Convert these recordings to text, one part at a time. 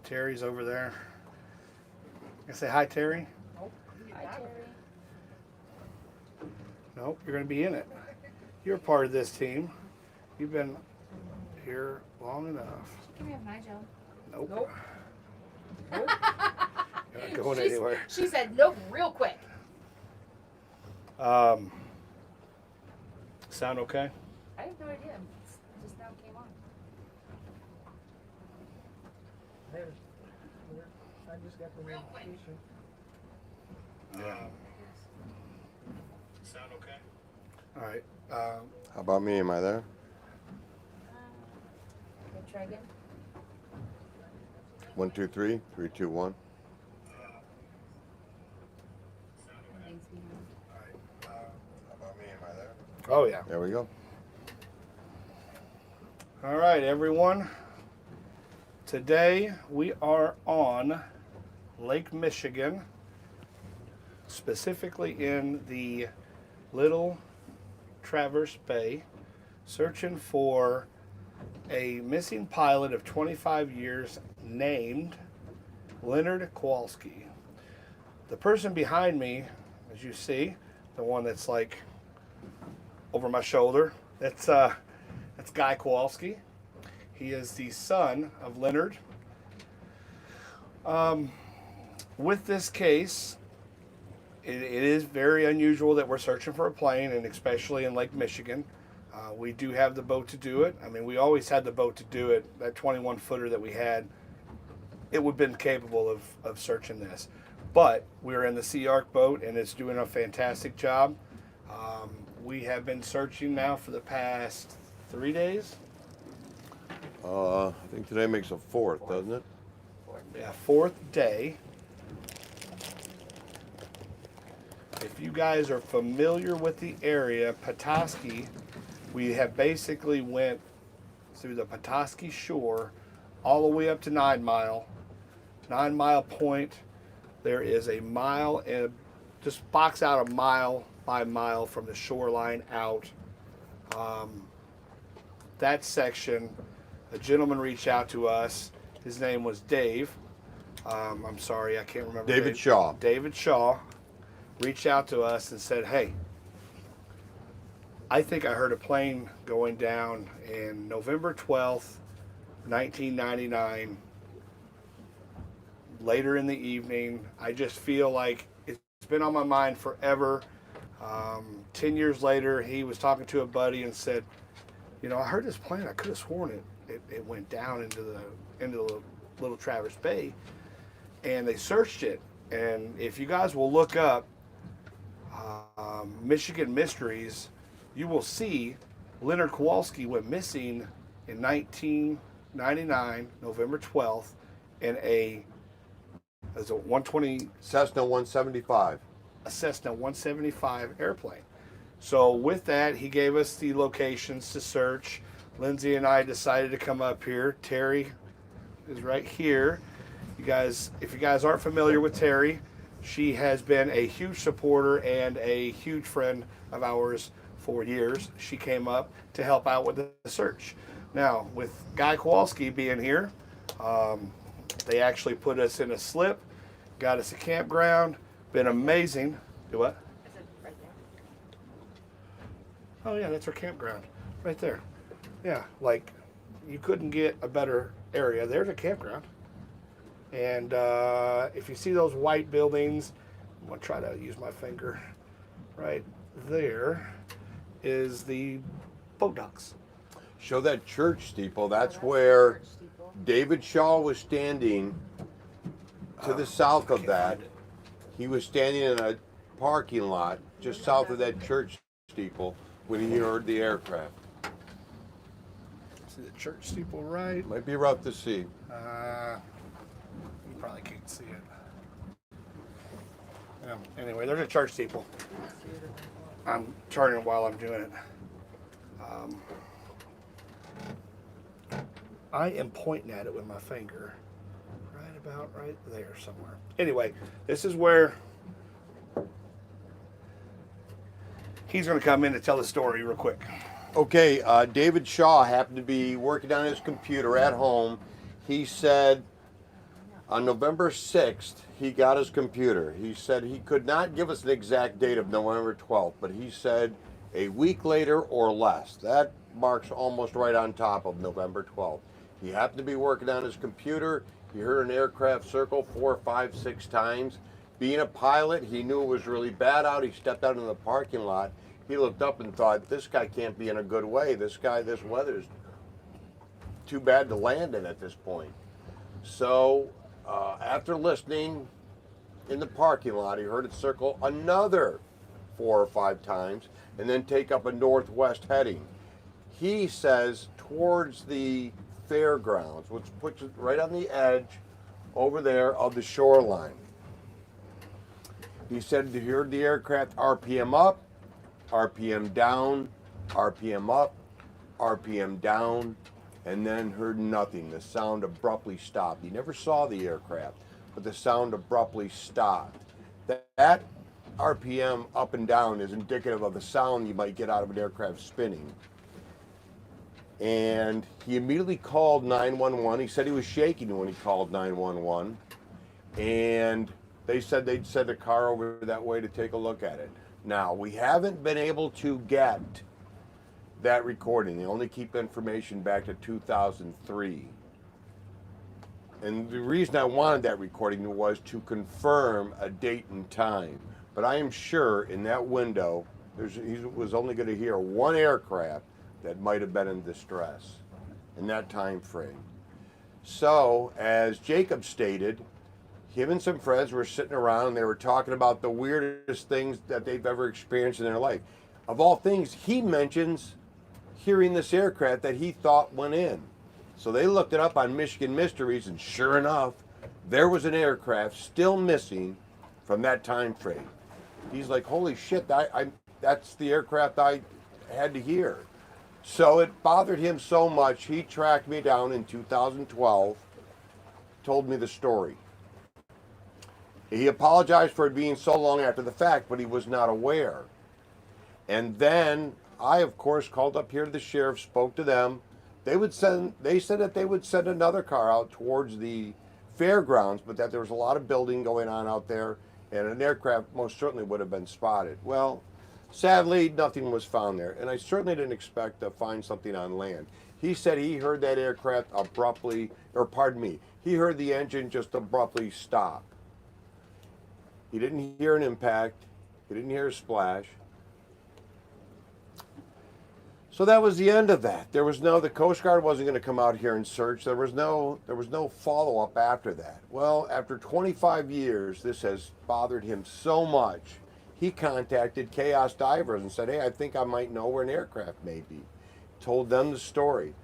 Terry's over there. I say hi, Terry. Hi, Terry. Nope, you're going to be in it. You're part of this team. You've been here long enough. Can we have my Joe? Nope. You're not going anywhere. She said nope real quick. Sound okay? I have no idea. It just now came on. I just got the notification. Yeah. Sound okay? All right. How about me? Am I there? Okay, try again. 1, 2, 3, 3, 2, 1. Everything's behind. How about me? Am I there? Oh, yeah. There we go. All right, everyone. Today we are on Lake Michigan, specifically in the Little Traverse Bay, searching for a missing pilot of 25 years named Leonard Kowalski. The person behind me, as you see, the one that's like over my shoulder, that's Guy Kowalski. He is the son of Leonard. With this case, it is very unusual that we're searching for a plane, and especially in Lake Michigan. We do have the boat to do it. I mean, we always had the boat to do it. That 21-footer that we had, it would have been capable of searching this. But we're in the Sea Ark boat, and it's doing a fantastic job. We have been searching now for the past 3 days. I think today makes a fourth, doesn't it? Yeah, fourth day. If you guys are familiar with the area, Petoskey, we have basically went through the Petoskey shore all the way up to 9 Mile. 9 Mile Point, there is a mile, and just box out a mile by mile from the shoreline out. That section, a gentleman reached out to us. His name was Dave. I'm sorry, I can't remember. David Shaw. David Shaw reached out to us and said, hey, I think I heard a plane going down in November 12th, 1999, later in the evening. I just feel like it's been on my mind forever. 10 years later, he was talking to a buddy and said, you know, I heard this plane. I could have sworn it went down into the Little Traverse Bay, and they searched it. And if you guys will look up Michigan Mysteries, you will see Leonard Kowalski went missing in 1999, November 12th, in a 120 Cessna 175. a Cessna 175 airplane. So with that, he gave us the locations to search. Lindsay and I decided to come up here. Terry is right here. You guys, if you guys aren't familiar with Terry, she has been a huge supporter and a huge friend of ours for years. She came up to help out with the search. Now, with Guy Kowalski being here, they actually put us in a slip, got us a campground, been amazing. Do what? Oh yeah, that's our campground, right there. Yeah, like you couldn't get a better area. There's a campground. And if you see those white buildings, I'm gonna try to use my finger. Right there is the boat docks. Show that church steeple. That's where David Shaw was standing to the south of that. He was standing in a parking lot just south of that church steeple when he heard the aircraft. See the church steeple right? Might be rough to see. You probably can't see it. Yeah, anyway, there's a church steeple. I'm charting it while I'm doing it. I am pointing at it with my finger. Right about right there somewhere. Anyway, this is where he's going to come in to tell the story real quick. Okay, David Shaw happened to be working on his computer at home. He said, On November 6th, he got his computer. He said he could not give us an exact date of November 12th, but he said a week later or less. That marks almost right on top of November 12th. He happened to be working on his computer. He heard an aircraft circle 4, 5, 6 times. Being a pilot, he knew it was really bad out. He stepped out in the parking lot. He looked up and thought, this guy can't be in a good way. This weather's too bad to land in at this point. So after listening in the parking lot, he heard it circle another 4 or 5 times and then take up a northwest heading. He says towards the fairgrounds, which puts it right on the edge over there of the shoreline. He said he heard the aircraft RPM up, RPM down, RPM up, RPM down, and then heard nothing. The sound abruptly stopped. He never saw the aircraft, but the sound abruptly stopped. That RPM up and down is indicative of the sound you might get out of an aircraft spinning. And he immediately called 911. He said he was shaking when he called 911. And they said they'd send a car over that way to take a look at it. Now, we haven't been able to get that recording. They only keep information back to 2003. And the reason I wanted that recording was to confirm a date and time. But I am sure in that window, he was only going to hear one aircraft that might have been in distress in that time frame. So, as Jacob stated, him and some friends were sitting around and they were talking about the weirdest things that they've ever experienced in their life. Of all things, he mentions hearing this aircraft that he thought went in. So they looked it up on Michigan Mysteries, and sure enough, there was an aircraft still missing from that time frame. He's like, holy shit, that's the aircraft I had to hear. So it bothered him so much, he tracked me down in 2012, told me the story. He apologized for it being so long after the fact, but he was not aware. And then I, of course, called up here to the sheriff, spoke to them. They said that they would send another car out towards the fairgrounds, but that there was a lot of building going on out there, and an aircraft most certainly would have been spotted. Well, sadly, nothing was found there, and I certainly didn't expect to find something on land. He said he heard that aircraft he heard the engine just abruptly stop. He didn't hear an impact. He didn't hear a splash. So that was the end of that. The Coast Guard wasn't going to come out here and search. There was no follow-up after that. Well, after 25 years, this has bothered him so much. He contacted ChaosDivers and said, hey, I think I might know where an aircraft may be. Told them the story.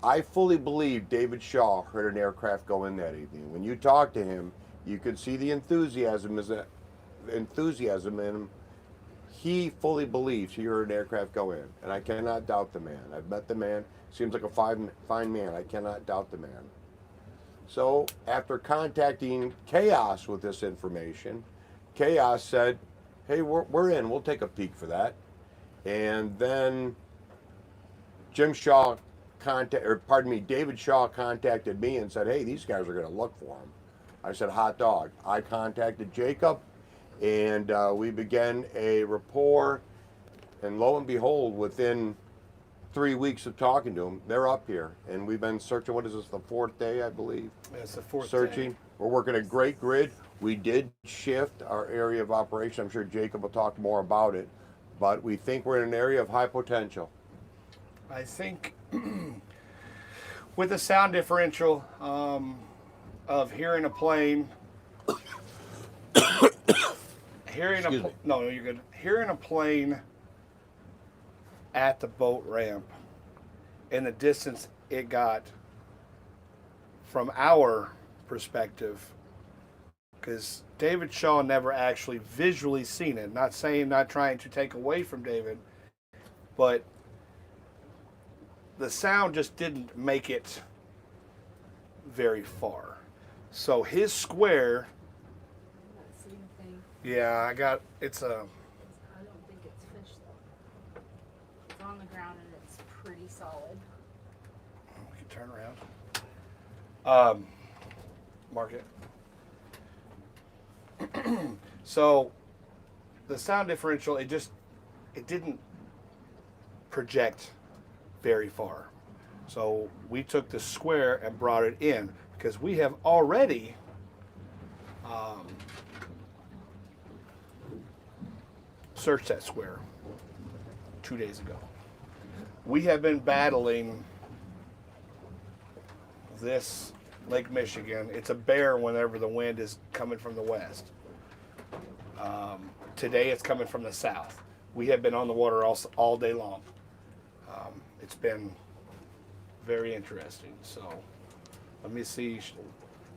I fully believe David Shaw heard an aircraft go in that evening. When you talk to him, you could see the enthusiasm in him. He fully believes he heard an aircraft go in, and I cannot doubt the man. I've met the man. Seems like a fine man. I cannot doubt the man. So after contacting Chaos with this information, Chaos said, hey, we're in. We'll take a peek for that. And then David Shaw contacted me and said, hey, these guys are going to look for him. I said, hot dog. I contacted Jacob, and we began a rapport, and lo and behold, within 3 weeks of talking to them, they're up here, and we've been searching. What is this, the 4th day, I believe? Yeah, it's the 4th searching. Day. We're working a great grid. We did shift our area of operation. I'm sure Jacob will talk more about it, but we think we're in an area of high potential. I think with the sound differential of hearing a plane, hearing a plane at the boat ramp and the distance it got from our perspective, because David Shaw never actually visually seen it. Not trying to take away from David, but the sound just didn't make it very far. So his square, That same thing. yeah, it's a, I don't think it's fish though. It's on the ground and it's pretty solid. we can turn around. mark it. So the sound differential, it didn't project very far. So we took the square and brought it in because we have already searched that square 2 days ago. We have been battling this Lake Michigan. It's a bear whenever the wind is coming from the west. Today it's coming from the south. We have been on the water all day long. It's been very interesting. So let me see.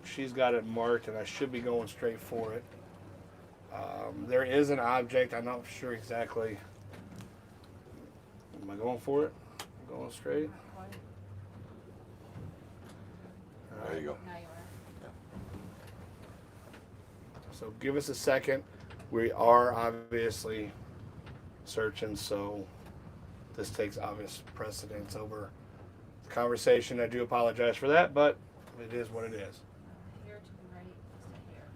She's got it marked and I should be going straight for it. There is an object. I'm not sure exactly. Am I going for it? I'm going straight? Not quite. There you go. Now you are. So give us a second. We are obviously searching, so this takes obvious precedence over the conversation. I do apologize for that, but it is what it is. Here to the right, just a hair.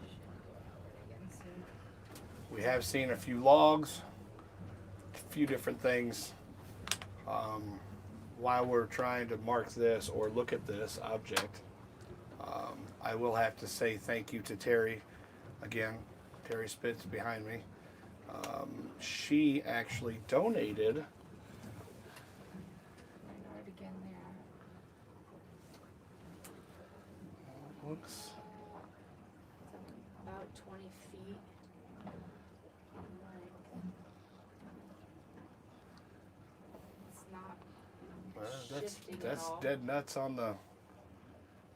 Should go over it again soon. We have seen a few logs, a few different things. While we're trying to mark this or look at this object, I will have to say thank you to Terry. Again, Terry Spitz behind me. She actually donated. Right again there. Looks. About 20 feet. It's not shifting at That's all. dead nuts on the.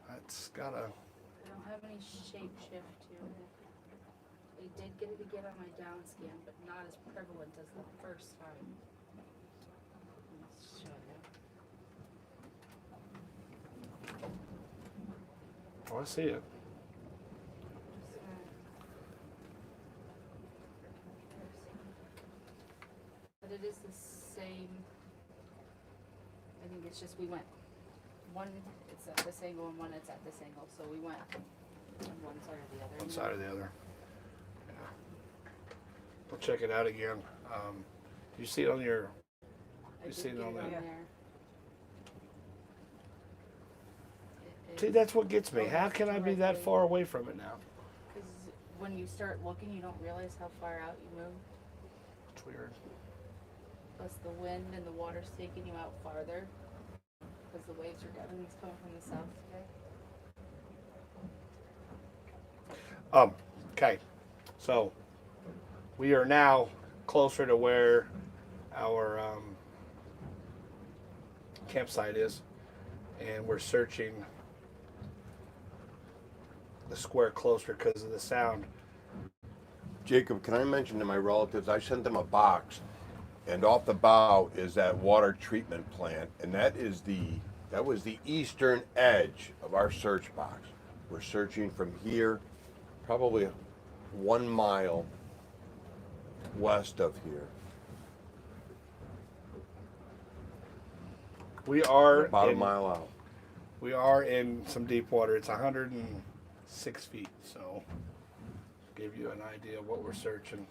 That's gotta. I don't have any shape shift to it. I did get it again on my down scan, but not as prevalent as the first time. Let's show you. Oh, I see it. But it is the same. I think it's just we went one, it's at this angle and one it's at this angle, so we went on one side or the other. One side or the other. Yeah. We'll check it out again. You see it on your. I You did see it get on it there. It See, is- that's what gets me. oh, How it's can I be that directly- far away from it now? Because when you start looking, you don't realize how far out you move. It's weird. Plus the wind and the water's taking you out farther. Because the waves are, everything's coming from the south today. Okay. So we are now closer to where our campsite is, and we're searching the square closer because of the sound. Jacob, can I mention to my relatives, I sent them a box, and off the bow is that water treatment plant, and that was the eastern edge of our search box. We're searching from here, probably 1 mile west of here. We are About a in, mile out. we are in some deep water. It's 106 feet, so give you an idea of what we're searching.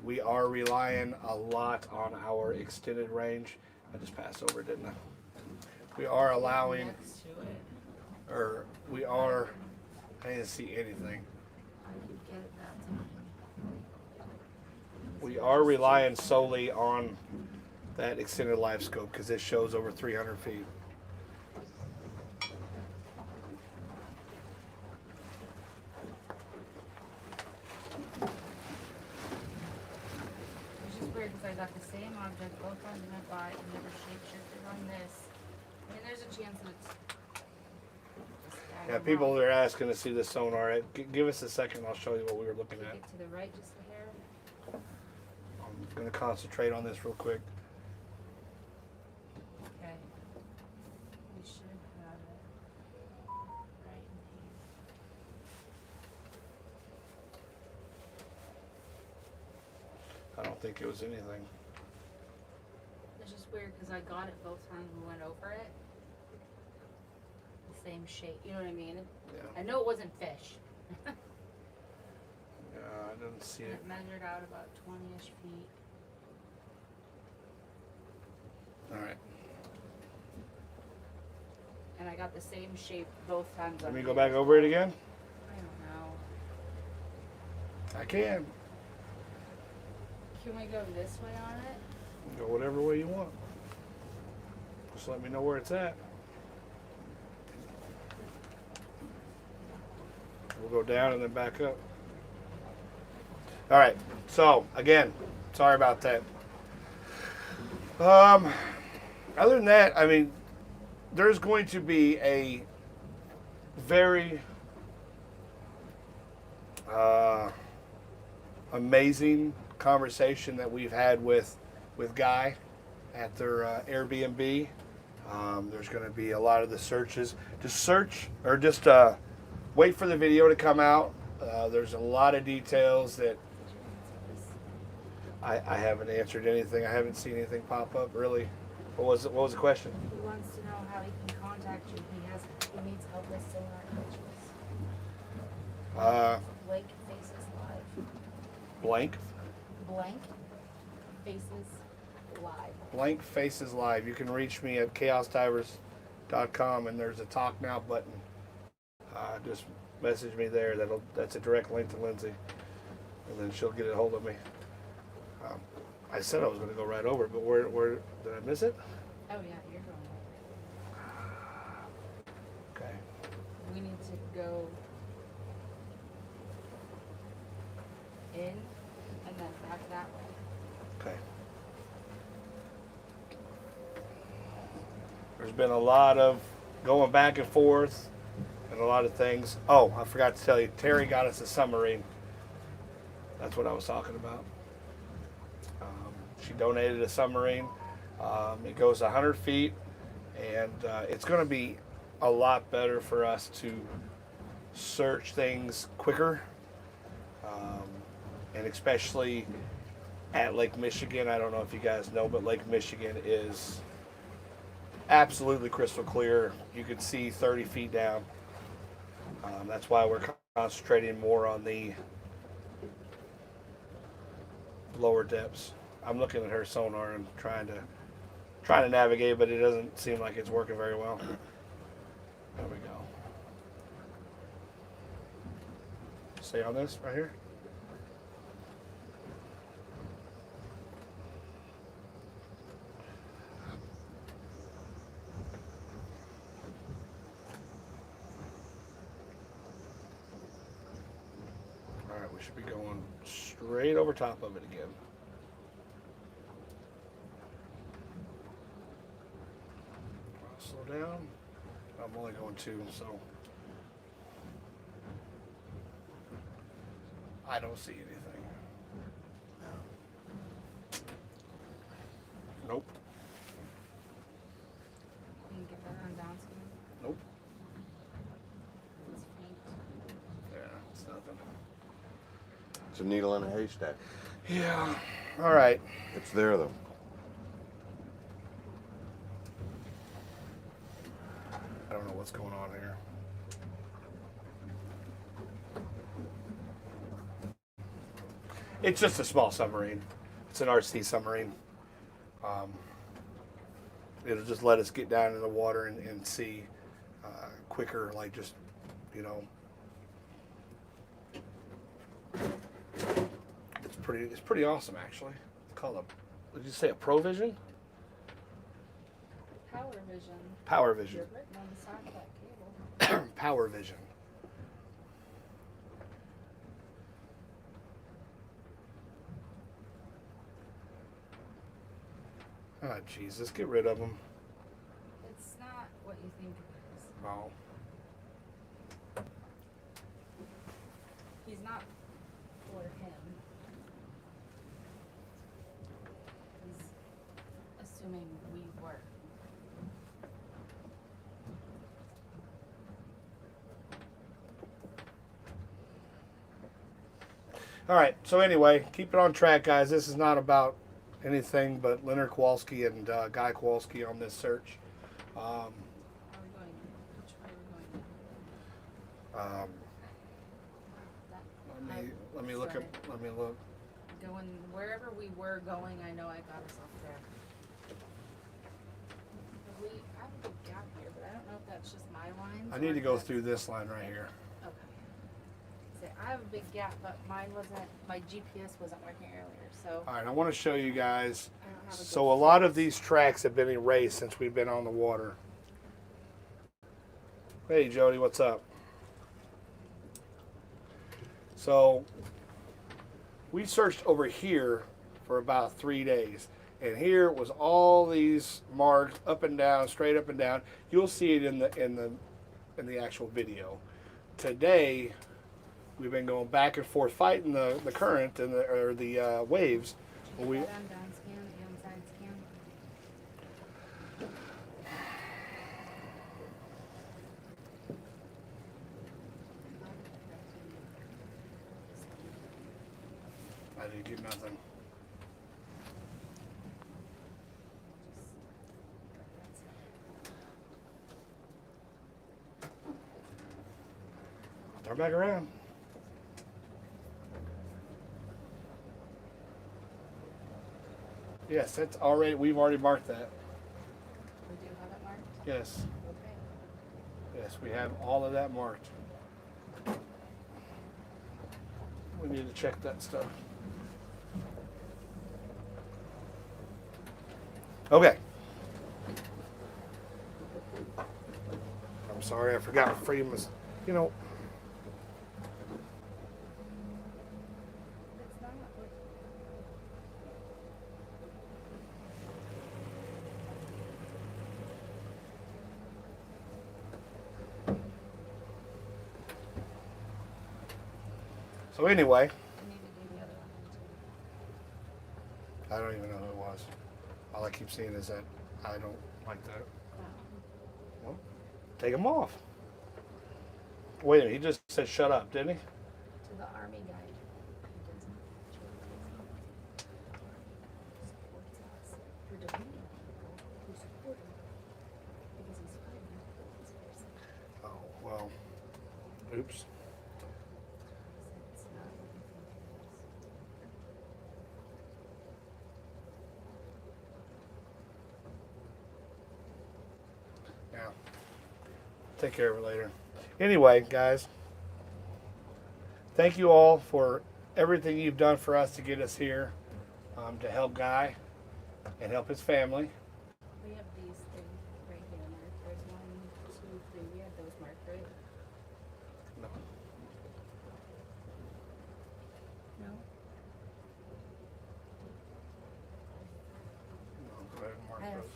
We are relying a lot on our extended range. I just passed over, didn't I? We are allowing, Next to it. or we are, I didn't see anything. I could get it that time. We are relying solely on that extended life scope because it shows over 300 feet. Which is weird because I got the same object both times I went by and never shapeshifted on this. I mean, there's a chance that it's. I Yeah, don't people know. are asking to see the sonar. Give us a second. I'll show you what we were looking Take at. it to the right just a hair. I'm going to concentrate on this real quick. Okay. We should have it right in here. I don't think it was anything. It's just weird because I got it both times we went over it. The same shape, you know what I mean? Yeah. I know it wasn't fish. Yeah, I didn't see it. It measured out about 20-ish feet. All right. And I got the same shape both times. Let on me the go back other over it side. again. I don't know. I can. Can we go this way on it? Go whatever way you want. Just let me know where it's at. We'll go down and then back up. All right. So again, sorry about that. Other than that, I mean, there's going to be a very amazing conversation that we've had with Guy at their Airbnb. There's going to be a lot of the searches. Just search or just wait for the video to come out. There's a lot of details that I haven't answered anything. I haven't seen anything pop up really. What was the question? He wants to know how he can contact you. He needs help with sonar pictures. Blank Faces Live. Blank Faces Live. Blank Faces Live. You can reach me at ChaosDivers.com and there's a Talk Now button. Just message me there. That's a direct link to Lindsay, and then she'll get a hold of me. I said I was going to go right over, but where did I miss it? Oh yeah, you're going over Okay. it. We need to go in and then back that way. Okay. There's been a lot of going back and forth and a lot of things. Oh, I forgot to tell you, Terry got us a submarine. That's what I was talking about. She donated a submarine. It goes 100 feet, and it's going to be a lot better for us to search things quicker, and especially at Lake Michigan. I don't know if you guys know, but Lake Michigan is absolutely crystal clear. You can see 30 feet down. That's why we're concentrating more on the lower depths. I'm looking at her sonar and trying to navigate, but it doesn't seem like it's working very well. There we go. Stay on this right here. All right, we should be going straight over top of it again. Slow down. I'm only going 2, so I don't see anything. Nope. Can you get that on down some? Nope. It's faint. Yeah, it's nothing. It's a needle in a haystack. Yeah. All right. It's there though. I don't know what's going on here. It's just a small submarine. It's an RC submarine. It'll just let us get down in the water and see quicker, like just, you know. It's pretty awesome actually. It's called a, did you say a Provision? Power Vision. Power Vision. You're written on the side of that cable. Power Vision. Oh, Jesus, get rid of them. It's not what you think it is. Oh. He's not for him. He's assuming we were. All right, so anyway, keep it on track, guys. This is not about anything but Leonard Kowalski and Guy Kowalski on this search. Are we going? Which way are we going? That, Let me look sorry. at. Let me look. Going wherever we were going, I know I got us off there. I have a big gap here, but I don't know if that's just my lines. I or need to if go that's- through this line right here. Okay. Say, I have a big gap, but mine wasn't. My GPS wasn't working earlier, so All right, I want to show you guys. I don't have a. So a lot of these tracks have been erased since we've been on the water. Hey Jody, what's up? So we searched over here for about 3 days, and here was all these marks up and down, straight up and down. You'll see it in the actual video. Today we've been going back and forth fighting the current and the waves. Did We you get on down scan and side scan? I didn't get nothing. Turn back around. Yes, that's already. We've already marked that. We do have it marked. Yes, Okay. yes, we have all of that marked. We need to check that stuff. Okay. I'm sorry, I forgot Freedom was. You know, It's not. so anyway, We need to do the other one too. I don't even know who it was. All I keep seeing is that I don't like that. Well, take them off. Wait a minute, he just said shut up, didn't he? To the army guy. Who doesn't supports us. We're defeating people who support him because he's fighting this person. Oh, well, oops. It's not what you think it is. Yeah. Take care of it later. Anyway, guys, thank you all for everything you've done for us to get us here, to help Guy and help his family. We have these things right here marked. There's 1, 2, 3. We had those marked, right? No. No? No, go ahead and mark I have those.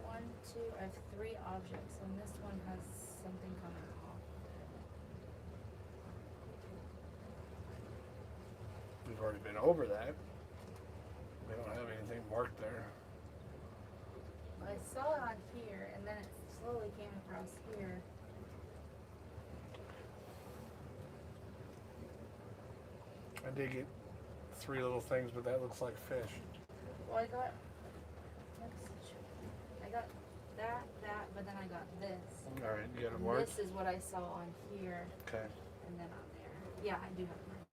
1, 2. I have 3 objects, and this one has something coming off. We've already been over that. We don't have anything marked there. I saw it on here, and then it slowly came across here. I did get 3 little things, but that looks like fish. Well, I got that, but then I got this. All right, you got it And marked? this is what I saw on here, Okay. and then on there. Yeah, I do have mine.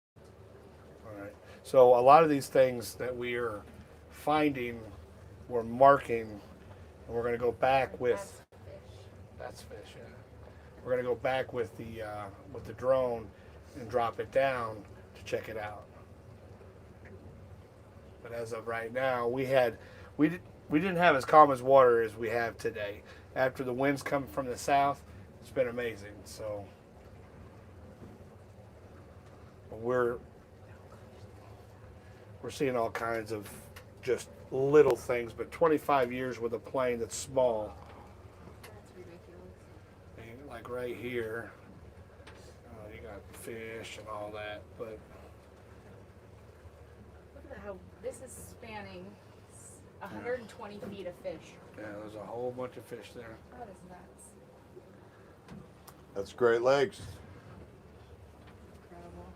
All right. So a lot of these things that we are finding, we're marking, and we're going to go back with. That's fish. That's fish. Yeah. We're going to go back with the drone and drop it down to check it out. But as of right now, we didn't have as calm as water as we have today. After the winds come from the south, it's been amazing. So we're seeing all kinds of just little things, but 25 years with a plane that's small. That's ridiculous. And like right here, you got fish and all that, but Look at how this is spanning 120 feet of fish. yeah, there's a whole bunch of fish there. That is nuts. That's Great Lakes. Incredible.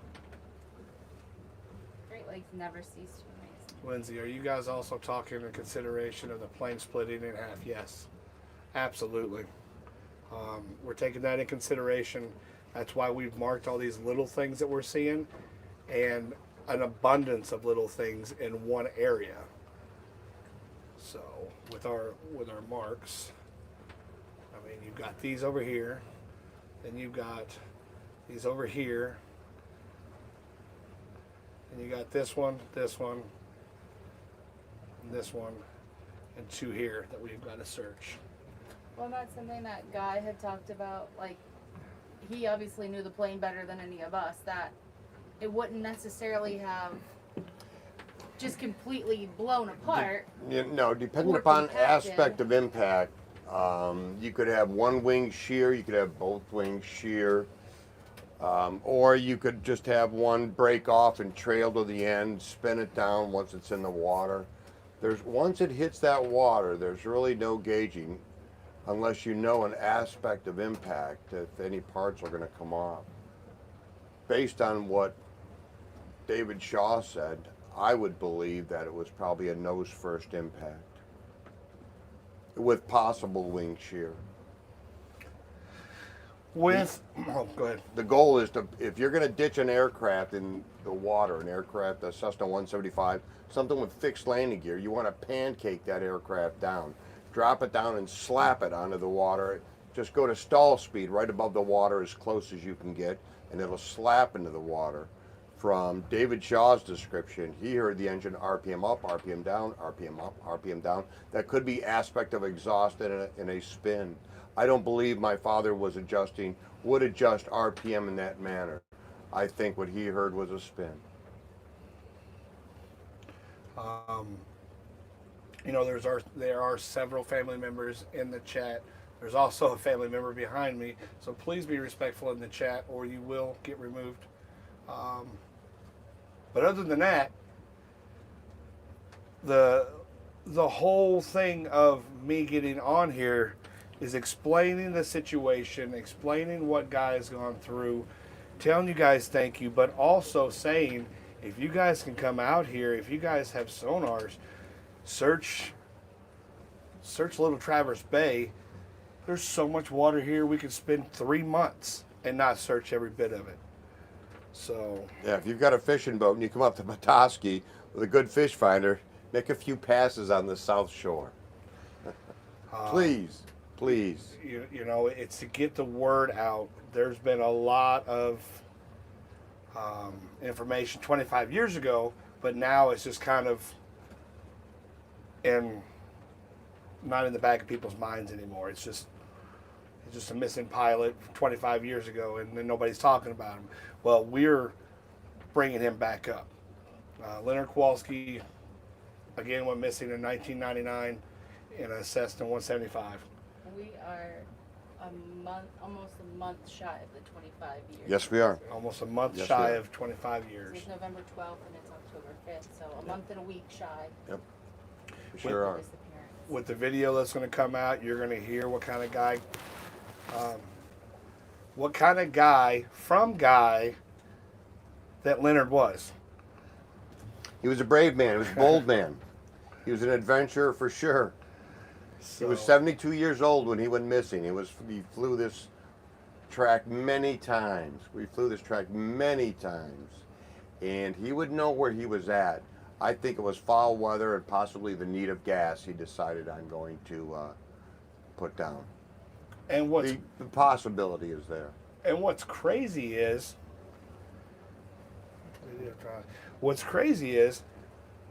Great Lakes never cease to amaze me. Lindsay, are you guys also talking in consideration of the plane splitting in half? Yes, absolutely. We're taking that in consideration. That's why we've marked all these little things that we're seeing and an abundance of little things in one area. So with our marks, I mean, you've got these over here, then you've got these over here, and you got this one, and this one, and 2 here that we've got to search. Well, that's something that guy had talked about. Like, he obviously knew the plane better than any of us. That it wouldn't necessarily have just completely blown apart. No, depending Or upon compacted. aspect of impact, you could have one wing shear, you could have both wings shear, or you could just have one break off and trail to the end, spin it down once it's in the water. Once it hits that water, there's really no gauging unless you know an aspect of impact if any parts are going to come off. Based on what David Shaw said, I would believe that it was probably a nose first impact with possible wing shear. Go ahead. The goal is to, if you're going to ditch an aircraft in the water, a Cessna 175, something with fixed landing gear, you want to pancake that aircraft down. Drop it down and slap it onto the water. Just go to stall speed right above the water as close as you can get, and it'll slap into the water. From David Shaw's description, he heard the engine RPM up, RPM down, RPM up, RPM down. That could be aspect of exhaust in a spin. I don't believe my father would adjust RPM in that manner. I think what he heard was a spin. You know, there are several family members in the chat. There's also a family member behind me, so please be respectful in the chat or you will get removed. But other than that, the whole thing of me getting on here is explaining the situation, explaining what Guy has gone through, telling you guys thank you, but also saying if you guys can come out here, if you guys have sonars, search Little Traverse Bay. There's so much water here, we could spend 3 months and not search every bit of it. So yeah, if you've got a fishing boat and you come up to Petoskey with a good fish finder, make a few passes on the south shore. Please. You know, it's to get the word out. There's been a lot of information 25 years ago, but now it's just kind of not in the back of people's minds anymore. It's just a missing pilot 25 years ago, and then nobody's talking about him. Well, we're bringing him back up. Leonard Kowalski, again, went missing in 1999 in a Cessna 175. We are almost a month shy of the 25 years. Yes, we are. Almost a month Yes, shy we are. of 25 years. It's November 12th and it's October 5th, so a month and a week shy. Yep. We sure of are. his disappearance. With the video that's going to come out, you're going to hear what kind of guy that Leonard was. He was a brave man. He was a bold man. He was an adventurer for sure. He was 72 years old when he went missing. He flew this track many times. And he would know where he was at. I think it was foul weather and possibly the need of gas he decided I'm going to put down. And The possibility is there. And what's crazy is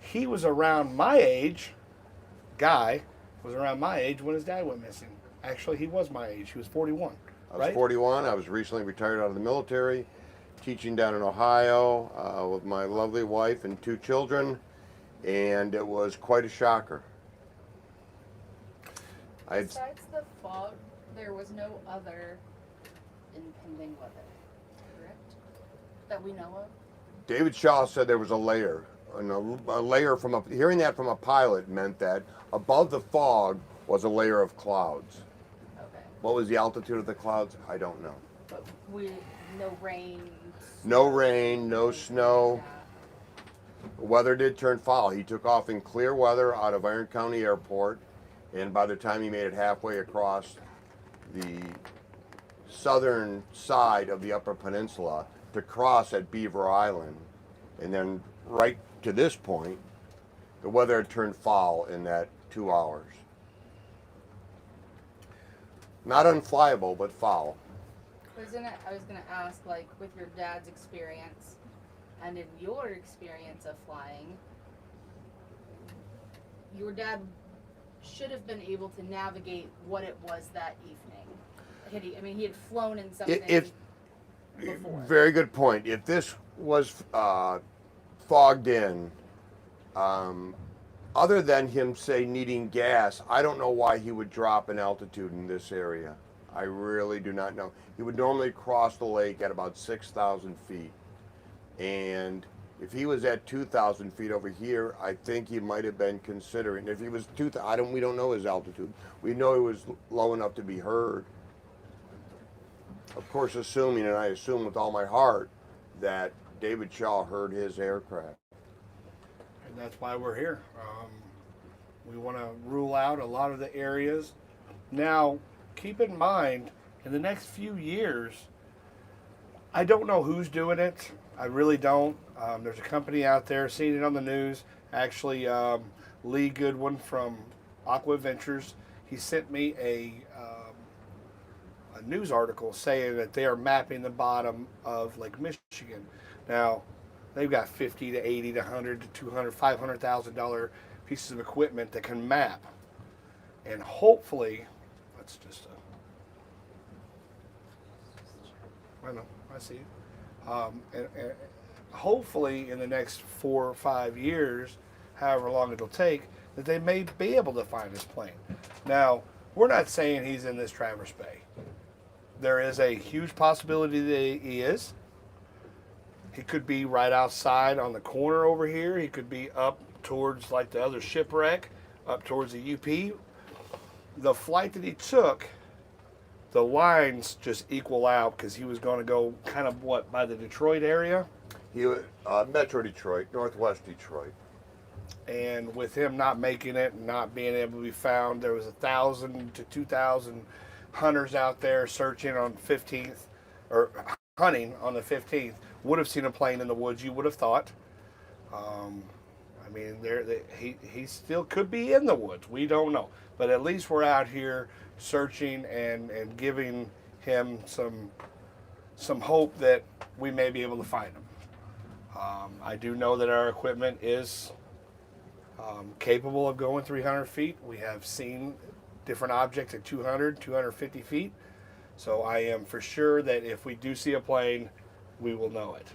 he was around my age. Guy was around my age when his dad went missing. Actually, he was my age. He was 41. I was 41. I was recently retired out of the military, teaching down in Ohio with my lovely wife and 2 children, and it was quite a shocker. Besides the fog, there was no other impending weather, correct? That we know of? David Shaw said there was a layer. And a layer hearing that from a pilot meant that above the fog was a layer of clouds. Okay. What was the altitude of the clouds? I don't know. But no rain. No rain, no snow. The weather did turn foul. He took off in clear weather out of Iron County Airport, and by the time he made it halfway across the southern side of the Upper Peninsula to cross at Beaver Island, and then right to this point, the weather had turned foul in that 2 hours. Not unflyable, but foul. I was gonna ask, like, with your dad's experience and in your experience of flying, your dad should have been able to navigate what it was that evening. He had flown in something before. Very good point. If this was fogged in, other than him, say, needing gas, I don't know why he would drop in altitude in this area. I really do not know. He would normally cross the lake at about 6,000 feet. And if he was at 2,000 feet over here, I think he might have been considering. If he was 2,000, we don't know his altitude. We know he was low enough to be heard. Of course, assuming, and I assume with all my heart, that David Shaw heard his aircraft. And that's why we're here. We want to rule out a lot of the areas. Now, keep in mind, in the next few years, I don't know who's doing it. I really don't. There's a company out there, seen it on the news. Actually, Lee Goodwin from Aqua Ventures, he sent me a news article saying that they are mapping the bottom of Lake Michigan. Now, they've got 50 to 80 to 100 to 200, $500,000 pieces of equipment that can map. And hopefully, that's just I know, I see it. And hopefully in the next 4 or 5 years, however long it'll take, that they may be able to find his plane. Now, we're not saying he's in this Traverse Bay. There is a huge possibility that he is. He could be right outside on the corner over here. He could be up towards like the other shipwreck, up towards the UP. The flight that he took, the lines just equal out because he was going to go kind of by the Detroit area. He was Metro Detroit, Northwest Detroit. And with him not making it and not being able to be found, there was 1,000 to 2,000 hunters out there searching on 15th, or hunting on the 15th. Would have seen a plane in the woods, you would have thought. He still could be in the woods. We don't know. But at least we're out here searching and giving him some hope that we may be able to find him. I do know that our equipment is capable of going 300 feet. We have seen different objects at 200, 250 feet. So I am for sure that if we do see a plane, we will know it.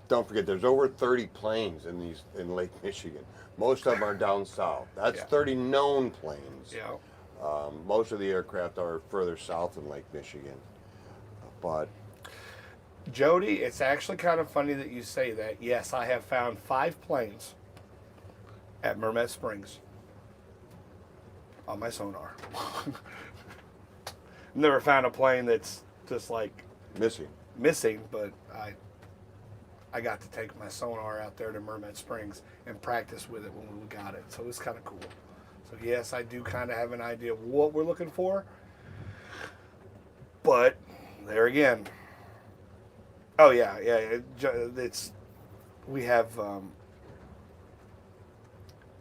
Don't forget, there's over 30 planes in Lake Michigan. Most of them are down south. That's 30 known planes. Yeah. Most of the aircraft are further south in Lake Michigan. But Jody, it's actually kind of funny that you say that. Yes, I have found 5 planes at Mermet Springs on my sonar. Never found a plane that's just like missing, but I got to take my sonar out there to Mermet Springs and practice with it when we got it. So it was kind of cool. So yes, I do kind of have an idea of what we're looking for. But there again,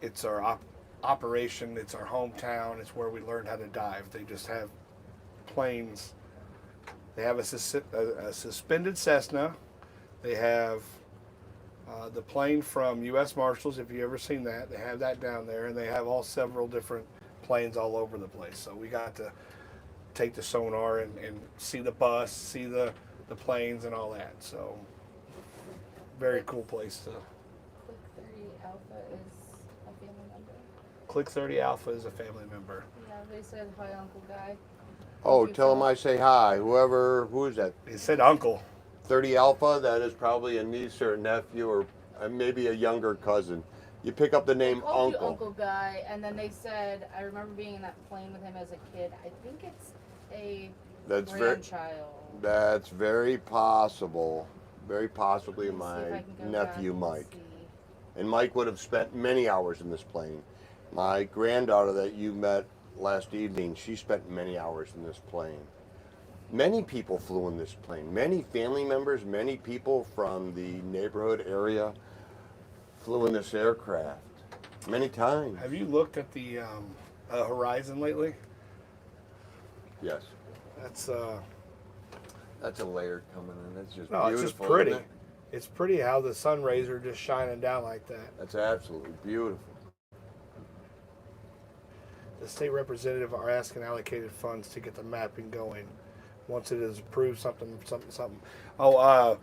it's our operation, it's our hometown, it's where we learned how to dive. They just have planes. They have a suspended Cessna. They have the plane from U.S. Marshals, if you've ever seen that. They have that down there, and they have several different planes all over the place. So we got to take the sonar and see the bus, see the planes and all that. So very cool place to. Click 30 Alpha is a family member. Click 30 Alpha is a family member. Yeah, they said hi, Uncle Guy. oh, tell them I say hi. Who is that? He said uncle. 30 Alpha, that is probably a niece or a nephew or maybe a younger cousin. You pick up the name Called Uncle. you Uncle Guy, and then they said, I remember being in that plane with him as a kid. I think it's a grandchild. That's very possible. very possibly Let me see if I my can go nephew back and Mike. see. And Mike would have spent many hours in this plane. My granddaughter that you met last evening, she spent many hours in this plane. Many people flew in this plane. Many family members, many people from the neighborhood area flew in this aircraft. Many times. Have you looked at the horizon lately? Yes. That's That's a layer coming in. That's just no, beautiful. it's just pretty. Isn't it? It's pretty how the sun rays are just shining down like that. That's absolutely beautiful. The state representative are asking allocated funds to get the mapping going. Once it is approved, something. Oh,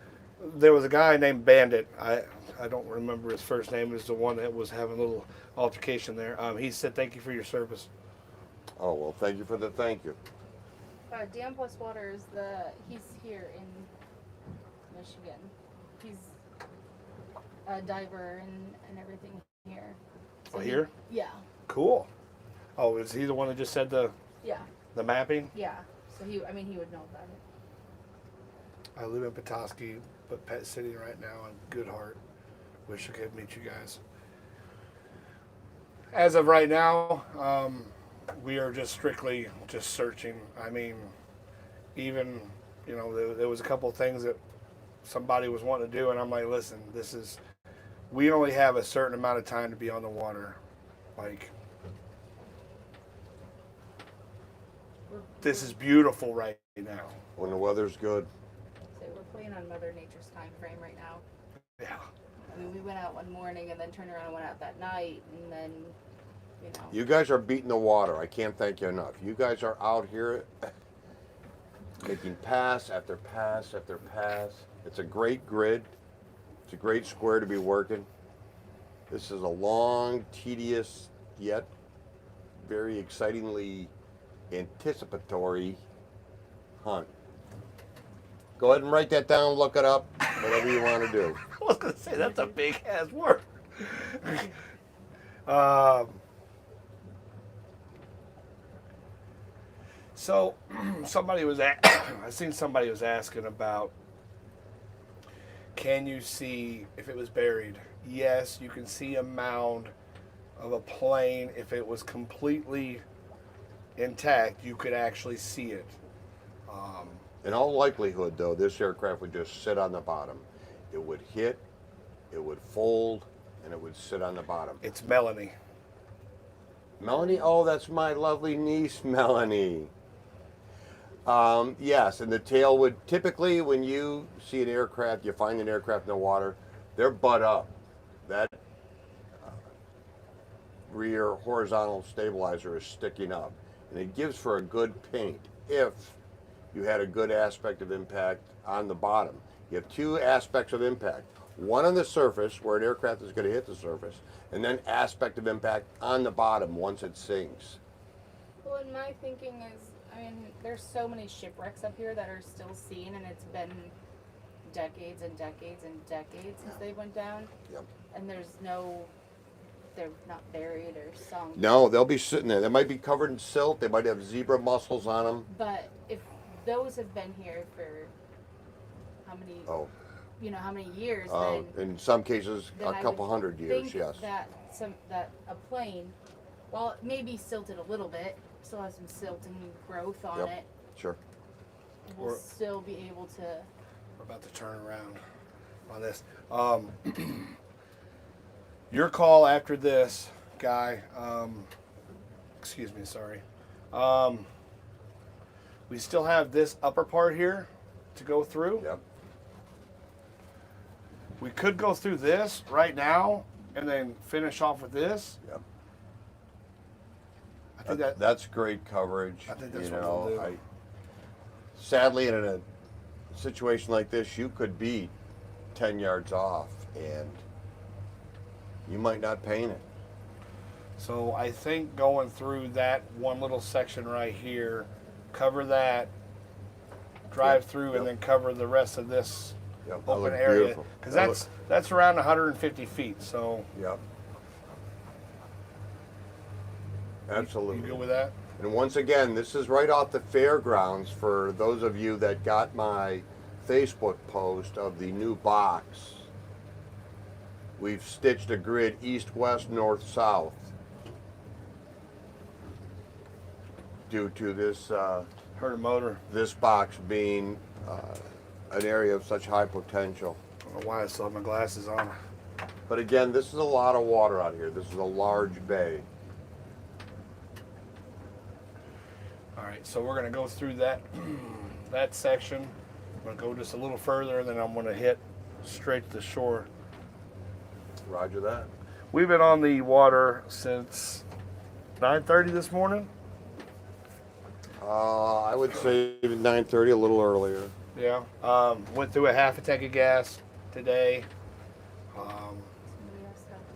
there was a guy named Bandit. I don't remember his first name. Is the one that was having a little altercation there. He said, "Thank you for your service." Oh, well, thank you for the thank you. Dan Plus Water is he's here in Michigan. He's a diver and everything here. Oh, here? Yeah. Cool. Oh, is he the one that just said the Yeah. mapping? Yeah. So he would know about it. I live in Petoskey, but pet sitting right now in Good Heart. Wish I could meet you guys. As of right now, we are just strictly just searching. I mean, even, there was a couple of things that somebody was wanting to do, and I'm like, listen, we only have a certain amount of time to be on the water. Like, this is beautiful right now. When the weather's good. So we're playing on Mother Nature's time frame right now. Yeah. I mean, we went out one morning and then turned around and went out that night, and then, You guys are beating the water. I can't thank you enough. You guys are out here making pass after pass after pass. It's a great grid. It's a great square to be working. This is a long, tedious, yet very excitingly anticipatory hunt. Go ahead and write that down, look it up, whatever you want to do. I was going to say, that's a big ass word. So, I seen somebody was asking about, can you see if it was buried? Yes, you can see a mound of a plane. If it was completely intact, you could actually see it. In all likelihood, though, this aircraft would just sit on the bottom. It would hit, it would fold, and it would sit on the bottom. It's Melanie. Melanie? Oh, that's my lovely niece, Melanie. Yes, and the tail would typically, when you see an aircraft, you find an aircraft in the water, they're butt up. That rear horizontal stabilizer is sticking up, and it gives for a good paint if you had a good aspect of impact on the bottom. You have two aspects of impact. One on the surface, where an aircraft is going to hit the surface, and then aspect of impact on the bottom once it sinks. Well, and my thinking is, there's so many shipwrecks up here that are still seen, and it's been decades and decades and decades since they went down. Yep. And they're not buried or sunk. No, they'll be sitting there. They might be covered in silt. They might have zebra mussels on them. But if those have been here for how many, how many years, then In some cases, then a I couple would hundred years, think yes. that a plane, while it may be silted a little bit, still has some silt and growth on Yep. it, Sure. will still be able to. We're about to turn around on this. Your call after this, Guy. Excuse me, sorry. We still have this upper part here to go through. Yep. We could go through this right now and then finish off with this. Yep. I think That's great coverage. I think that's you what know, we'll do. Sadly, in a situation like this, you could be 10 yards off, and you might not paint it. So I think going through that one little section right here, cover that, drive through, and then cover the rest of this Yep, that open looked area. beautiful. Because That that's around 150 feet. So Yep. you Absolutely. go with that? And once again, this is right off the fairgrounds for those of you that got my Facebook post of the new box. We've stitched a grid east, west, north, south due to this Heard a motor. this box being an area of such high potential. I don't know why I still have my glasses on. But again, this is a lot of water out here. This is a large bay. All right, so we're gonna go through that that section. I'm gonna go just a little further, and then I'm gonna hit straight to the shore. Roger that. We've been on the water since 9:30 this morning. I would say even 9:30, a little earlier. Yeah. Went through a half a tank of gas today. Somebody else help me.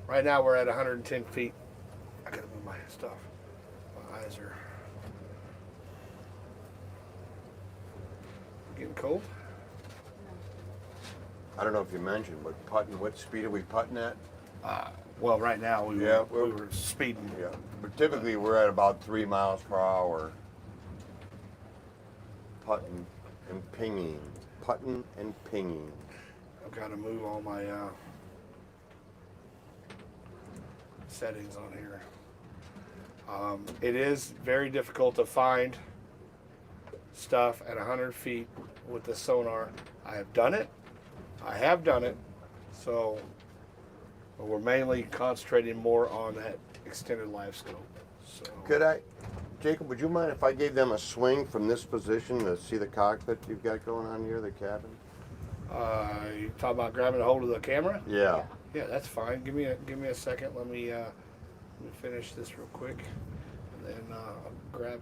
Right now we're at 110 feet. I gotta move my stuff. My eyes are getting cold. I don't know if you mentioned, but putting, what speed are we putting at? Well, right now we were speeding. Yeah, but typically we're at about 3 miles per hour. Putting and pinging. Putting and pinging. I've got to move all my settings on here. It is very difficult to find stuff at 100 feet with the sonar. I have done it. So but we're mainly concentrating more on that extended live scope. So Could I, Jacob, would you mind if I gave them a swing from this position to see the cockpit you've got going on here, the cabin? you talk about grabbing a hold of the camera? Yeah. Yeah, that's fine. Give me a second. Let me finish this real quick, and then I'll grab.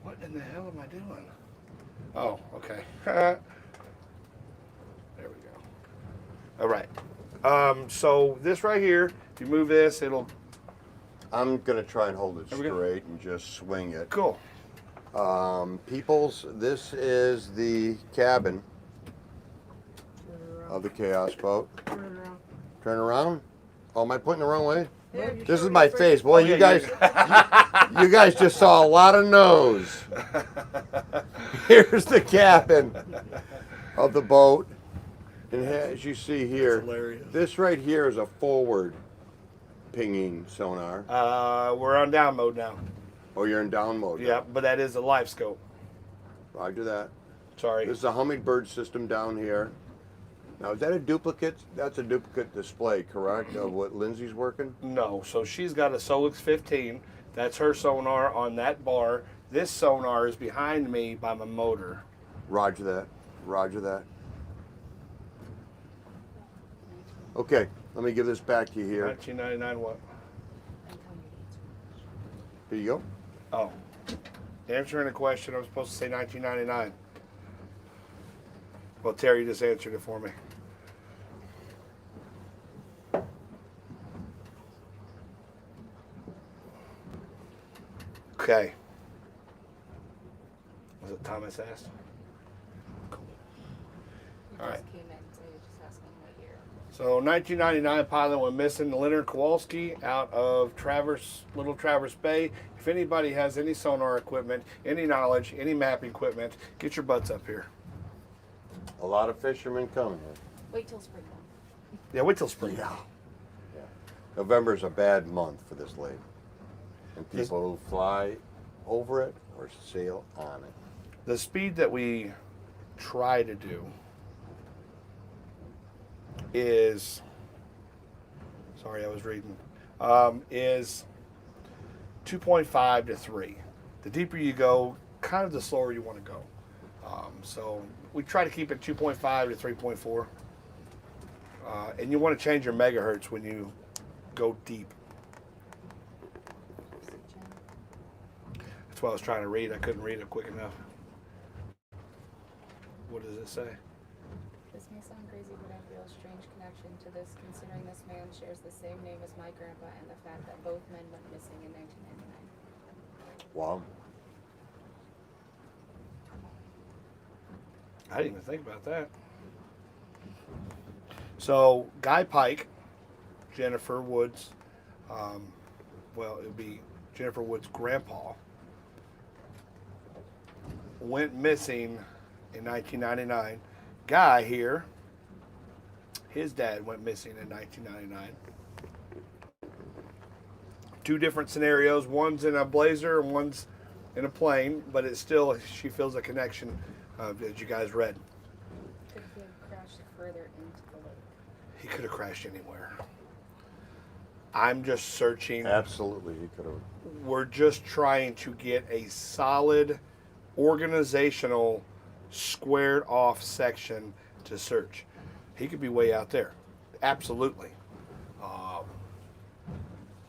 What in the hell am I doing? Oh, okay. There we go. All right. So this right here, if you move this, it'll. I'm going to try and hold it There we go. straight and just swing it. Cool. Peoples, this is the cabin Turn around. of the Chaos boat. Turn around. Turn around. Oh, am I pointing the wrong way? Yeah, This is my face. Boy, you yeah, guys, you guys just saw a lot of nose. Here's the cabin of the boat, and as you see here, hilarious. this right here is a forward pinging sonar. We're on down mode now. Oh, you're in down mode. now. Yeah, but that is a live scope. Roger that. Sorry. This is a hummingbird system down here. Now, is that a duplicate? That's a duplicate display, correct, of what Lindsay's working? No, so she's got a Solix 15. That's her sonar on that bar. This sonar is behind me by my motor. Roger that. Roger that. Okay, let me give this back to you here. 1999 what? Here you go. Oh, answering a question, I was supposed to say 1999. Well, Terry just answered it for me. Okay. Was it Thomas asked? Cool. All right. Just came in, so you're just asking what year. So 1999 pilot went missing. Leonard Kowalski out of Little Traverse Bay. If anybody has any sonar equipment, any knowledge, any mapping equipment, get your butts up here. A lot of fishermen coming here. Wait till spring though. Yeah, wait till spring. Yeah. November's a bad month for this lake. And people who fly over it or sail on it. The speed that we try to do is, sorry, I was reading, is 2.5 to 3. The deeper you go, kind of the slower you want to go. So we try to keep it 2.5 to 3.4. And you want to change your megahertz when you go deep. That's what I was trying to read. I couldn't read it quick enough. What does it say? This may sound crazy, but I feel a strange connection to this, considering this man shares the same name as my grandpa and the fact that both men went missing in 1999. Wow. I didn't even think about that. So, Guy Pike, Jennifer Woods, well, it would be Jennifer Woods' grandpa, went missing in 1999. Guy here, his dad went missing in 1999. Two different scenarios. One's in a Blazer and one's in a plane, but it's still, she feels a connection, as you guys read. Could he have crashed further into the lake? He could have crashed anywhere. I'm just searching. Absolutely, he could have. We're just trying to get a solid organizational squared off section to search. He could be way out there. Absolutely.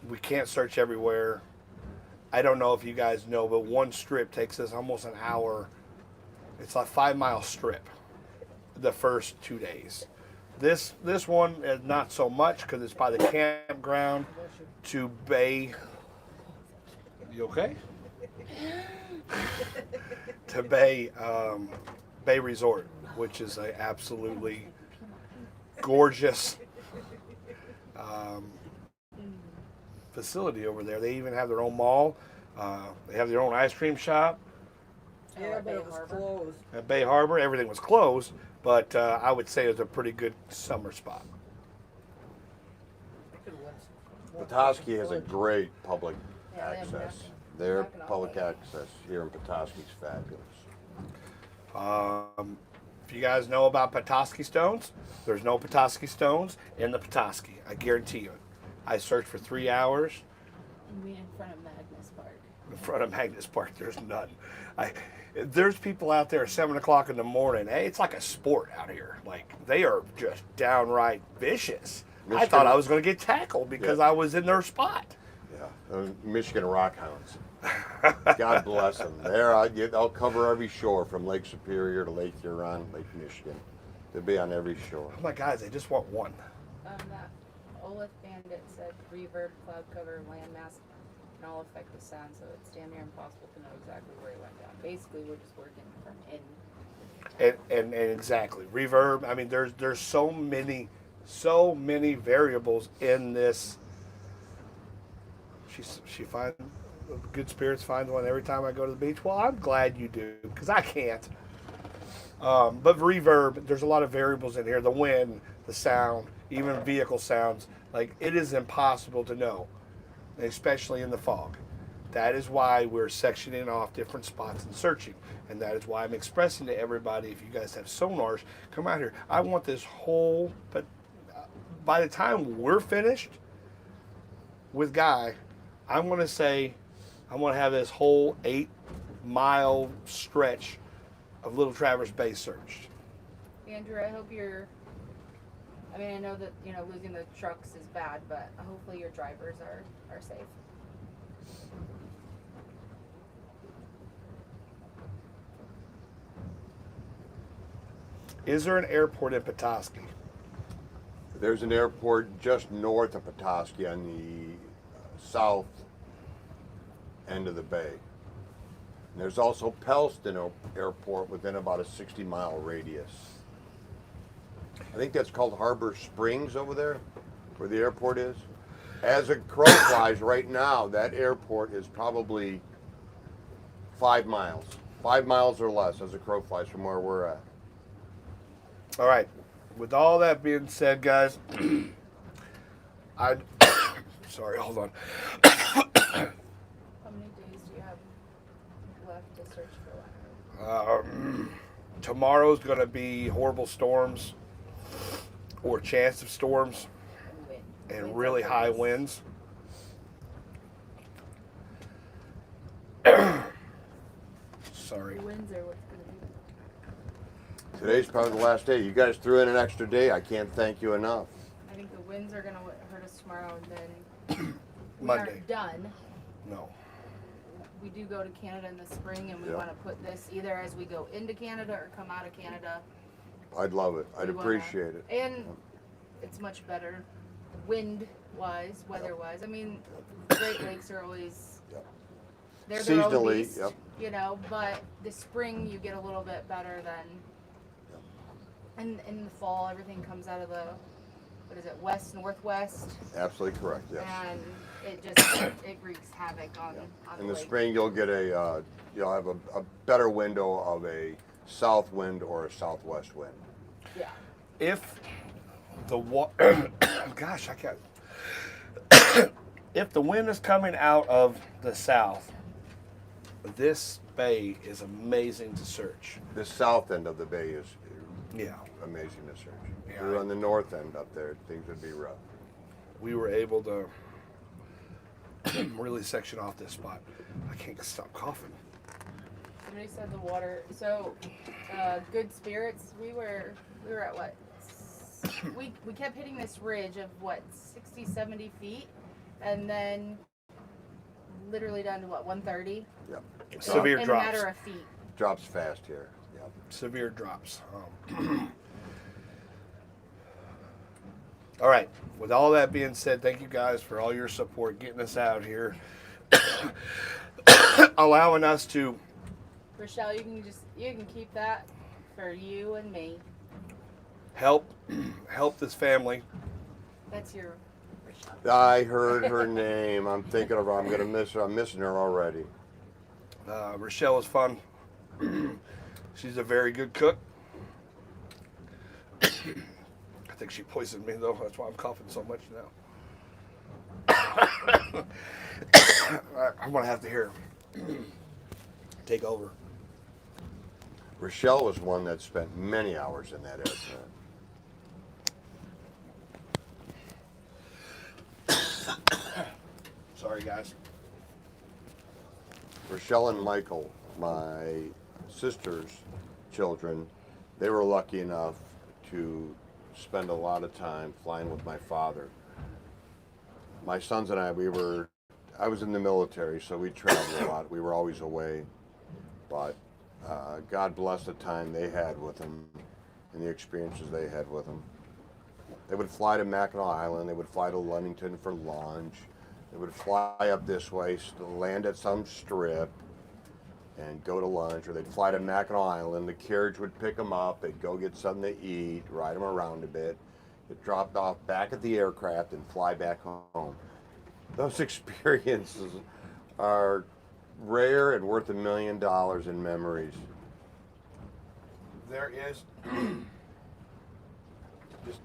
We can't search everywhere. I don't know if you guys know, but one strip takes us almost an hour. It's a 5-mile strip the first 2 days. This one is not so much because it's by the campground to Bay. You okay? To Bay Resort, which is a absolutely gorgeous facility over there. They even have their own mall. They have their own ice cream shop. Yeah, but it was closed. At Bay Harbor, everything was closed, but I would say it was a pretty good summer spot. Petoskey has a great public Yeah, they have access. nothing. Their Knocking off public it. access here in Petoskey is fabulous. If you guys know about Petoskey stones, there's no Petoskey stones in the Petoskey. I guarantee you. I searched for 3 hours. And we in front of Magnus Park. In front of Magnus Park, there's none. There's people out there at 7 o'clock in the morning. Hey, it's like a sport out here. Like, they are just downright vicious. I Michigan- thought I was going to get tackled because Yeah. I was in their spot. Yeah, Michigan Rockhounds. God bless them. They'll cover every shore from Lake Superior to Lake Huron, Lake Michigan. They'll be on every shore. Oh my guys, they just want one. That Olaf Bandit said reverb, cloud cover, landmass can all affect the sound, so it's damn near impossible to know exactly where he went down. Basically, we're just working from in. And exactly reverb. I mean, there's so many variables in this. She finds good spirits, finds one every time I go to the beach. Well, I'm glad you do because I can't. But reverb, there's a lot of variables in here. The wind, the sound, even vehicle sounds. Like, it is impossible to know, especially in the fog. That is why we're sectioning off different spots and searching. And that is why I'm expressing to everybody, if you guys have sonars, come out here. I want this whole, but by the time we're finished with Guy, I'm going to say, I'm going to have this whole 8-mile stretch of Little Traverse Bay searched. Andrew, I hope you're. I mean, I know that losing the trucks is bad, but hopefully your drivers are safe. Is there an airport in Petoskey? There's an airport just north of Petoskey on the south end of the bay. And there's also Pellston Airport within about a 60-mile radius. I think that's called Harbor Springs over there, where the airport is. As a crow flies right now, that airport is probably 5 miles. 5 miles or less as a crow flies from where we're at. All right. With all that being said, guys, sorry, hold on. How many days do you have left to search for Leonard? Tomorrow's going to be horrible storms or chance of storms And wind. and Winds really are high winds. winds. Sorry. The winds are what's going to be. Today's probably the last day. You guys threw in an extra day. I can't thank you enough. I think the winds are going to hurt us tomorrow, and then we Monday. aren't done. No. We do go to Canada in the spring, and we Yeah. want to put this either as we go into Canada or come out of Canada. I'd love it. I'd We wanna- appreciate it. And it's much better wind-wise, weather-wise. I mean, Great Lakes are always, Yep. they're their own Seasonally, beast, yep. but the spring you get a little bit better than, and in the fall everything comes out of the, west, northwest, Absolutely correct, yes. and it just, it wreaks havoc on In the the lake. spring, you'll get you'll have a better window of a south wind or a southwest wind. Yeah. If the gosh, I can't. If the wind is coming out of the south, this bay is amazing to search. The south end of the bay is Yeah. amazing to search. If Yeah. you're on the north end up there, things would be rough. We were able to really section off this spot. I can't stop coughing. Somebody said the water. So, Good Spirits. We were at what? We kept hitting this ridge of what, 60, 70 feet, and then literally down to what, 130 Yep. Severe in drops. a matter of feet. Drops fast here. Yep. Severe drops. All right. With all that being said, thank you guys for all your support getting us out here, allowing us to Rochelle, you can keep that for you and me. help this family. That's your Rochelle. I heard her name. I'm thinking of her. I'm gonna miss her. I'm missing her already. Rochelle is fun. She's a very good cook. I think she poisoned me though. That's why I'm coughing so much now. I'm gonna have to hear her take over. Rochelle was one that spent many hours in that airplane. Sorry, guys. Rochelle and Michael, my sister's children, they were lucky enough to spend a lot of time flying with my father. My sons and I was in the military, so we traveled a lot. We were always away. But God bless the time they had with him and the experiences they had with him. They would fly to Mackinac Island. They would fly to Ludington for lunch. They would fly up this way, land at some strip, and go to lunch. Or they'd fly to Mackinac Island. The carriage would pick them up. They'd go get something to eat, ride them around a bit, get dropped off back at the aircraft, and fly back home. Those experiences are rare and worth $1 million in memories. There is.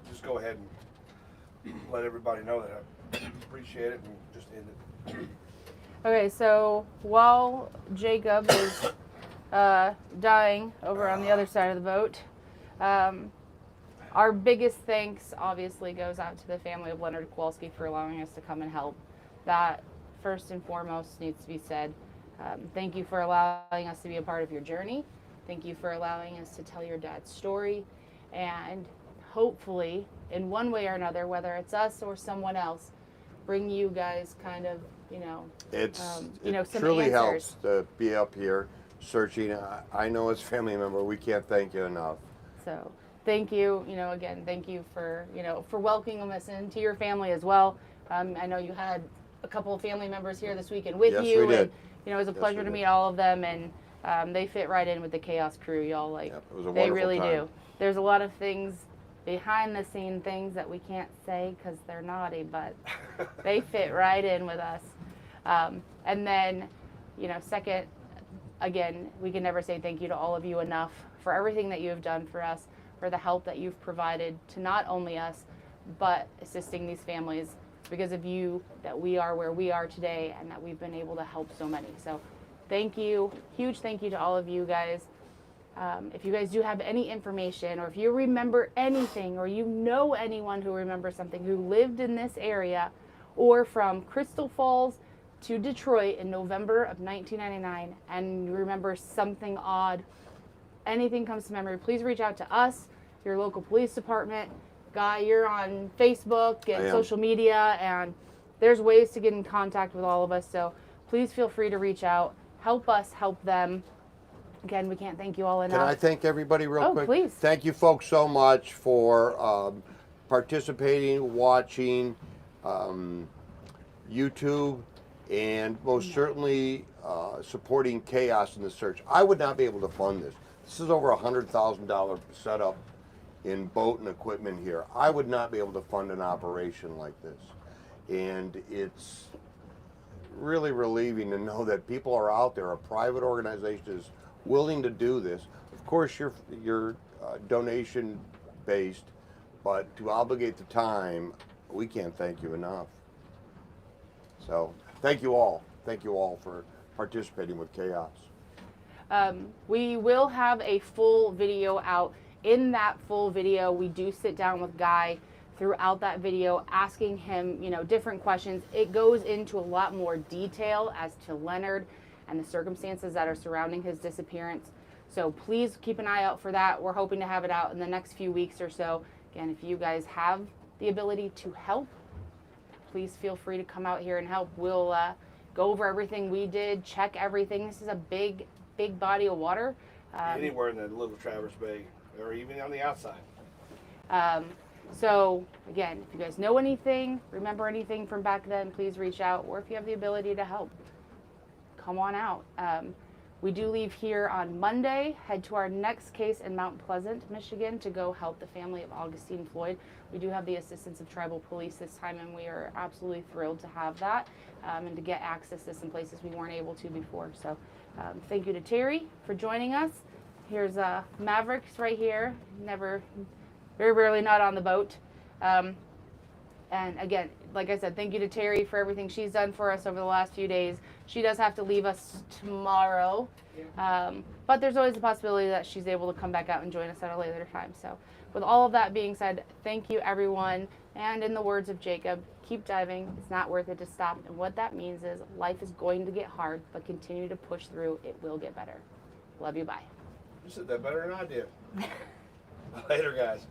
Just go ahead and let everybody know that I appreciate it and just end it. Okay, so while Jacob is dying over on the other side of the boat, our biggest thanks obviously goes out to the family of Leonard Kowalski for allowing us to come and help. That first and foremost needs to be said. Thank you for allowing us to be a part of your journey. Thank you for allowing us to tell your dad's story, and hopefully in one way or another, whether it's us or someone else, bring you guys kind of, It some truly answers. helps to be up here searching. I know as a family member, we can't thank you enough. So thank you, again, thank you for, for welcoming us into your family as well. I know you had a couple of family members here this weekend with Yes, you. we did. And, it was a pleasure to meet all of them, and they fit right in with the Chaos crew, y'all. Yep, it was a they wonderful really time. do. There's a lot of things behind the scene things that we can't say because they're naughty, but they fit right in with us. And then, second, again, we can never say thank you to all of you enough for everything that you have done for us, for the help that you've provided to not only us, but assisting these families. Because of you, that we are where we are today, and that we've been able to help so many. So thank you. Huge thank you to all of you guys. If you guys do have any information, or if you remember anything, or you know anyone who remembers something, who lived in this area, or from Crystal Falls to Detroit in November of 1999, and you remember something odd, anything comes to memory, please reach out to us, your local police department. Guy, you're on Facebook and social media, and there's ways to get in contact with all of us. So please feel free to reach out. Help us help them. Again, we can't thank you all enough. Can I thank everybody real quick? Please. Thank you folks so much for participating, watching YouTube, and most certainly supporting Chaos in the search. I would not be able to fund this. This is over $100,000 setup in boat and equipment here. I would not be able to fund an operation like this. And it's really relieving to know that people are out there, a private organization is willing to do this. Of of course, you're donation based, but to obligate the time, we can't thank you enough. So thank you all. Thank you all for participating with Chaos. We will have a full video out. In that full video, we do sit down with Guy throughout that video, asking him, different questions. It goes into a lot more detail as to Leonard and the circumstances that are surrounding his disappearance. So please keep an eye out for that. We're hoping to have it out in the next few weeks or so. Again, if you guys have the ability to help, please feel free to come out here and help. We'll go over everything we did, check everything. This is a big body of water. Anywhere in the Little Traverse Bay, or even on the outside. So again, if you guys know anything, remember anything from back then, please reach out. Or if you have the ability to help, come on out. We do leave here on Monday, head to our next case in Mount Pleasant, Michigan, to go help the family of Augustine Floyd. We do have the assistance of tribal police this time, and we are absolutely thrilled to have that and to get access to some places we weren't able to before. So thank you to Terry for joining us. Here's Mavericks right here, very rarely not on the boat. And again, like I said, thank you to Terry for everything she's done for us over the last few days. She does have to leave us tomorrow, but there's always the possibility that she's able to come back out and join us at a later time. So with all of that being said, thank you everyone. And in the words of Jacob, keep diving. It's not worth it to stop. And what that means is life is going to get hard, but continue to push through. It will get better. Love you. Bye. You said that better than I did. Later, guys.